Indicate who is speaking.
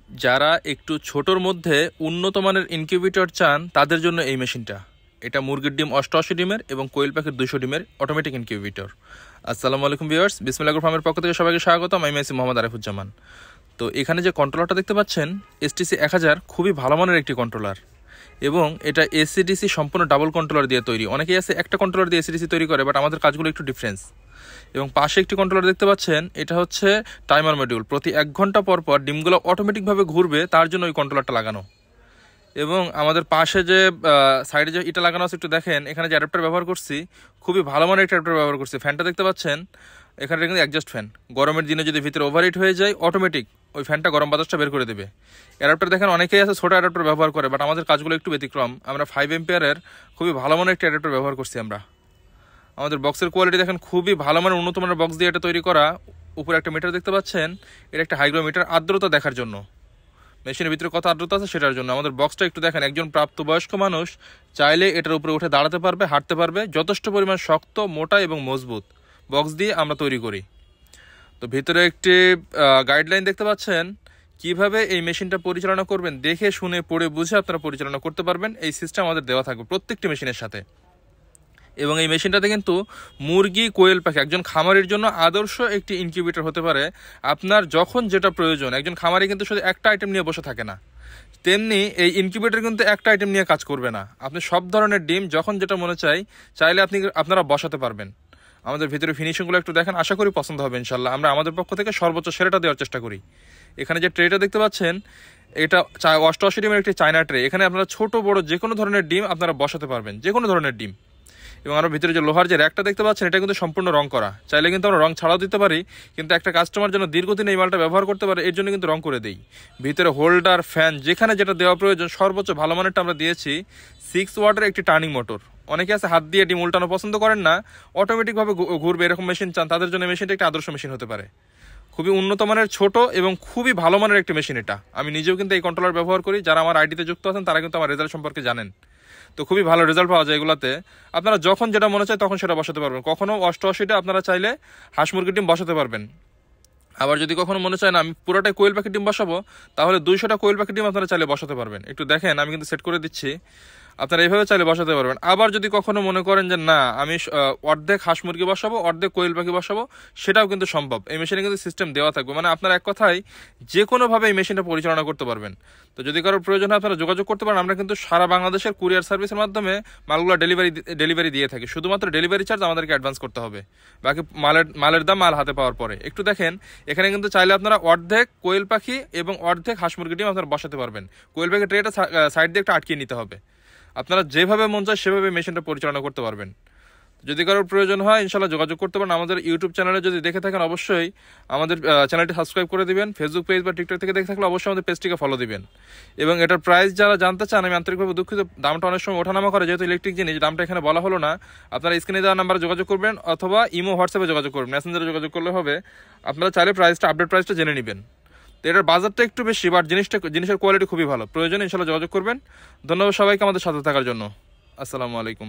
Speaker 1: যারা একটু ছোটোর মধ্যে উন্নত মানের ইনকিউবেটর চান তাদের জন্য এই মেশিনটা। এটা মুরগির ডিম 88 ডিমের এবং কোয়েল পাখির 200 ডিমের অটোমেটিক ইনকিউবেটর। আসসালামু আলাইকুম ভিউয়ার্স, বিসমিল্লাহ ফার্মের পক্ষ থেকে সবাইকে স্বাগতম। আমি আছি মোহাম্মদ আরিফুজ্জামান। তো এখানে যে কন্ট্রোলারটা দেখতে পাচ্ছেন STC 1000 খুবই ভালো মানের একটি কন্ট্রোলার এবং এটা ACDC সম্পূর্ণ ডাবল কন্ট্রোলার দিয়ে তৈরি। অনেকেই আছে একটা কন্ট্রোলার দিয়ে ACDC তৈরি করে, বাট আমাদের কাজগুলো একটু ডিফারেন্স। এবং পাশে একটি কন্ট্রোলার দেখতে পাচ্ছেন, এটা হচ্ছে টাইমার মডিউল। প্রতি 1 ঘন্টা পর পর ডিমগুলো অটোমেটিকভাবে ঘুরবে, তার জন্য ওই কন্ট্রোলারটা লাগানো। এবং আমাদের পাশে যে সাইডে যে এটা লাগানো আছে একটু দেখেন, এখানে যে অ্যাডাপ্টার ব্যবহার করছি খুবই ভালো মানের একটা অ্যাডাপ্টার ব্যবহার করছি। ফ্যানটা দেখতে পাচ্ছেন, এখানে কিন্তু অ্যাডজাস্ট ফ্যান। গরমের দিনে যদি ভিতরে ওভারহিট হয়ে যায় অটোমেটিক ওই ফ্যানটা গরম বাতাসটা বের করে দেবে। অ্যাডাপ্টার দেখেন অনেকেই আছে ছোটো অ্যাডাপ্টার ব্যবহার করে, বাট আমাদের কাজগুলো একটু ব্যতিক্রম। আমরা 5 এম্পিয়ারের খুবই ভালো মানের একটা অ্যাডাপ্টার ব্যবহার করছি আমরা। আমাদের বক্সের কোয়ালিটি দেখেন খুবই ভালো মানের উন্নত মানের বক্স দিয়ে এটা তৈরি করা। উপরে একটা মিটার দেখতে পাচ্ছেন, এটা একটা হাইগ্রোমিটার আর্দ্রতা দেখার জন্য, মেশিনের ভিতরে কত আর্দ্রতা আছে সেটার জন্য। আমাদের বক্সটা একটু দেখেন, একজন প্রাপ্তবয়স্ক মানুষ চাইলে এটার উপরে উঠে দাঁড়াতে পারবে, হাঁটতে পারবে। যথেষ্ট পরিমাণ শক্ত, মোটা এবং মজবুত বক্স দিয়ে আমরা তৈরি করি। তো ভিতরে একটি গাইডলাইন দেখতে পাচ্ছেন, কিভাবে এই মেশিনটা পরিচালনা করবেন দেখে শুনে পড়ে বুঝে আপনারা পরিচালনা করতে পারবেন। এই সিস্টেম আমাদের দেওয়া থাকবে প্রত্যেকটি মেশিনের সাথে। এবং এই মেশিনটাতে কিন্তু মুরগি, কোয়েল পাখি, একজন খামারির জন্য আদর্শ একটি ইনকিউবেটর হতে পারে। আপনার যখন যেটা প্রয়োজন, একজন খামারি কিন্তু শুধু একটা আইটেম নিয়ে বসে থাকে না, তেমনি এই ইনকিউবেটর কিন্তু একটা আইটেম নিয়ে কাজ করবে না। আপনি সব ধরনের ডিম যখন যেটা মনে চাইলে আপনারা বসাতে পারবেন। আমাদের ভিতরে ফিনিশিংগুলো একটু দেখেন, আশা করি পছন্দ হবে ইনশাল্লাহ। আমরা আমাদের পক্ষ থেকে সর্বোচ্চ সেরাটা দেওয়ার চেষ্টা করি। এখানে যে ট্রেটা দেখতে পাচ্ছেন, এটা 88 ডিমের একটি চায়না ট্রে। এখানে আপনারা ছোট বড় যে কোনো ধরনের ডিম আপনারা বসাতে পারবেন, যে কোনো ধরনের ডিম। এবং আমরা ভিতরে যে লোহার যে র্যাকটা দেখতে পাচ্ছেন, এটা কিন্তু সম্পূর্ণ রং করা। চাইলে কিন্তু আমরা রং ছাড়াও দিতে পারি, কিন্তু একটা কাস্টমার যেন দীর্ঘদিন এই মালটা ব্যবহার করতে পারে এর জন্য কিন্তু রং করে দিই। ভিতরে হোল্ডার, ফ্যান, যেখানে যেটা দেওয়া প্রয়োজন সর্বোচ্চ ভালো মানেরটা আমরা দিয়েছি। 6 ওয়াটের একটি টার্নিং মোটর। অনেকে আছে হাত দিয়ে ডিম উল্টানো পছন্দ করেন না, অটোমেটিকভাবে ঘুরবে এরকম মেশিন চান, তাদের জন্য মেশিনটা একটা আদর্শ মেশিন হতে পারে। খুবই উন্নত মানের, ছোট এবং খুবই ভালো মানের একটি মেশিন এটা। আমি নিজেও কিন্তু এই কন্ট্রোলার ব্যবহার করি। যারা আমার আইডিতে যুক্ত আছেন তারা কিন্তু আমার রেজাল্ট সম্পর্কে জানেন। তো খুবই ভালো রেজাল্ট পাওয়া যায় এগুলাতে। আপনারা যখন যেটা মনে চায় তখন সেটা বসাতে পারবেন। কখনো 88টা আপনারা চাইলে হাঁস মুরগির ডিম বসাতে পারবেন। আবার যদি কখনো মনে চায় না আমি পুরোটাই কোয়েল পাখির ডিম বসাবো, তাহলে 200টা কোয়েল পাখির ডিম আপনারা চাইলে বসাতে পারবেন। একটু দেখেন, আমি কিন্তু সেট করে দিচ্ছি, আপনারা এইভাবে চাইলে বসাতে পারবেন। আবার যদি কখনো মনে করেন যে না আমি অর্ধেক হাঁস মুরগি বসাবো, অর্ধেক কোয়েল পাখি বসাবো, সেটাও কিন্তু সম্ভব। এই মেশিনে কিন্তু সিস্টেম দেওয়া থাকবে, মানে আপনার এক কথায় যে কোনোভাবে এই মেশিনটা পরিচালনা করতে পারবেন। তো যদি কারোর প্রয়োজন হয় আপনারা যোগাযোগ করতে পারেন। আমরা কিন্তু সারা বাংলাদেশের কুরিয়ার সার্ভিসের মাধ্যমে মালগুলো ডেলিভারি দিয়ে থাকি। শুধুমাত্র ডেলিভারি চার্জ আমাদেরকে অ্যাডভান্স করতে হবে, বাকি মালের দাম মাল হাতে পাওয়ার পরে। একটু দেখেন, এখানে কিন্তু চাইলে আপনারা অর্ধেক কোয়েল পাখি এবং অর্ধেক হাঁস মুরগি ডিম আপনারা বসাতে পারবেন। কোয়েল পাখি ট্রেটা সাইড দিয়ে একটা আটকিয়ে নিতে হবে। আপনারা যেভাবে মন চায় সেভাবে মেশিনটা পরিচালনা করতে পারবেন। যদি কারোর প্রয়োজন হয় ইনশাল্লাহ যোগাযোগ করতে পারেন। আমাদের ইউটিউব চ্যানেলে যদি দেখে থাকেন অবশ্যই আমাদের চ্যানেলটি সাবস্ক্রাইব করে দিবেন। ফেসবুক পেজ বা টিকটক থেকে দেখে থাকলে অবশ্যই আমাদের পেজটিকে ফলো দিবেন। এবং এটার প্রাইস যারা জানতে চান, আমি আন্তরিকভাবে দুঃখিত, দামটা অনেক সময় ওঠানামা করে, যেহেতু ইলেকট্রিক জিনিস দামটা এখানে বলা হলো না। আপনারা স্ক্রিনে দেওয়া নাম্বারে যোগাযোগ করবেন অথবা ইমো, হোয়াটসঅ্যাপে যোগাযোগ করবেন, মেসেঞ্জারে যোগাযোগ করলে হবে। আপনারা চাইলে আপডেট প্রাইসটা জেনে নেবেন। তো এটার বাজারটা একটু বেশি, বাট জিনিসের কোয়ালিটি খুবই ভালো। প্রয়োজন ইনশাল্লাহ যোগাযোগ করবেন। ধন্যবাদ সবাইকে আমাদের সাথে থাকার জন্য। আসসালামু আলাইকুম।